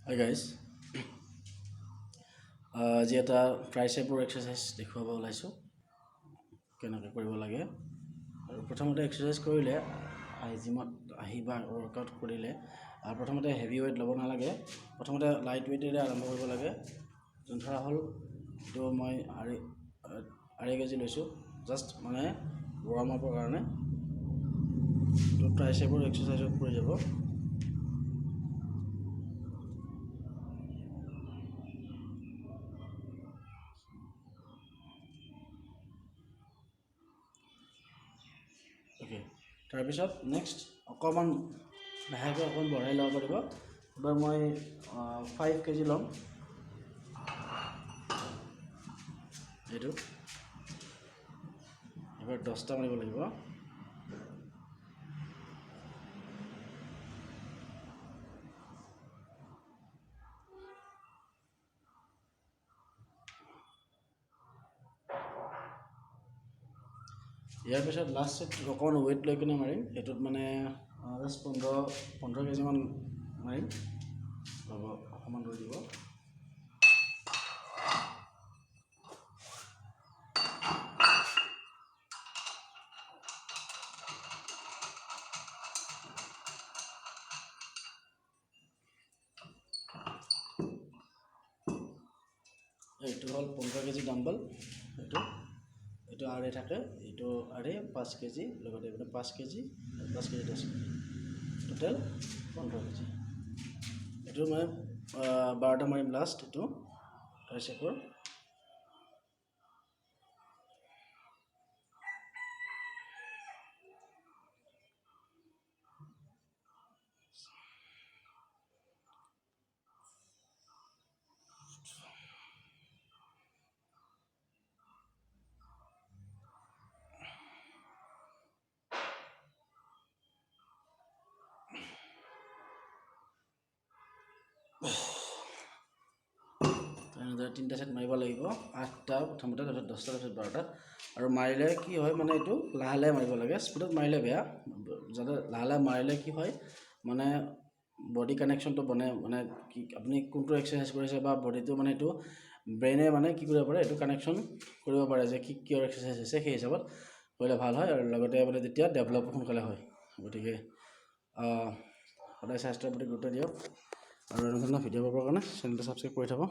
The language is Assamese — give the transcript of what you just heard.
Hi guys, আজি এটা ট্ৰাইচেপৰ এক্সাৰচাইজ দেখুৱাব ওলাইছোঁ কেনেকৈ কৰিব লাগে। আৰু প্ৰথমতে এক্সাৰচাইজ কৰিলে জিমত আহি বা ৱৰ্কআউট কৰিলে প্ৰথমতে হেভি ৱেইট ল'ব নালাগে। প্ৰথমতে লাইট ৱেইটেৰে আৰম্ভ কৰিব লাগে। যোন ধৰা হ'ল এইটো মই আঢ়ৈ কেজি লৈছোঁ, জাষ্ট মানে ৱাৰ্ম আপৰ কাৰণে। এইটো ট্ৰাইচেপৰ এক্সাৰচাইজত পৰি যাব। অ'কে, তাৰপিছত নেক্সট অকণমান লাহেকৈ অকণমান বঢ়াই ল'ব পাৰিব। এবাৰ মই 5 কেজি ল'ম। এইটো এবাৰ 10টা মাৰিব লাগিব। ইয়াৰ পিছত লাষ্ট ছেট অকণমান ৱেইট লৈ কিনে মাৰিম। সেইটোত মানে জাষ্ট 15 কেজিমান মাৰিম। হ'ব, অকণমান ৰৈ দিব। এইটো হ'ল 15 কেজি ডাম্বল। এইটো আঢ়ৈ থাকে, এইটো আঢ়ৈ 5 কেজি, লগতে এইপিনে 5 KG 5 KG 10 KG, total 15 KG. এইটো মানে 12টা মাৰিম লাষ্ট। এইটো ট্ৰাইচেপৰ। এনেদৰে 3টা ছেট মাৰিব লাগিব। 8টা প্ৰথমতে, তাৰপিছত 10টা, তাৰপিছত 12টা। আৰু মাৰিলে কি হয় মানে এইটো লাহে লাহে মাৰিব লাগে। স্পীডত মাৰিলে বেয়া। যাতে লাহে লাহে মাৰিলে কি হয় মানে বডি কানেকশ্যনটো বনে, মানে কি আপুনি কোনটো এক্সাৰচাইজ কৰিছে বা বডিটো মানে এইটো ব্ৰেইনে মানে কি কৰিব পাৰে, এইটো কানেকশ্যন কৰিব পাৰে যে কিহৰ এক্সাৰচাইজ হৈছে। সেই হিচাপত কৰিলে ভাল হয়, আৰু লগতে মানে তেতিয়া ডেভেলপ সোনকালে হয়। গতিকে সদায় স্বাস্থ্যৰ প্ৰতি গুৰুত্ব দিয়ক, আৰু এনেধৰণৰ ভিডিঅ' পাবৰ কাৰণে চেনেলটো ছাবস্ক্ৰাইব কৰি থ'ব।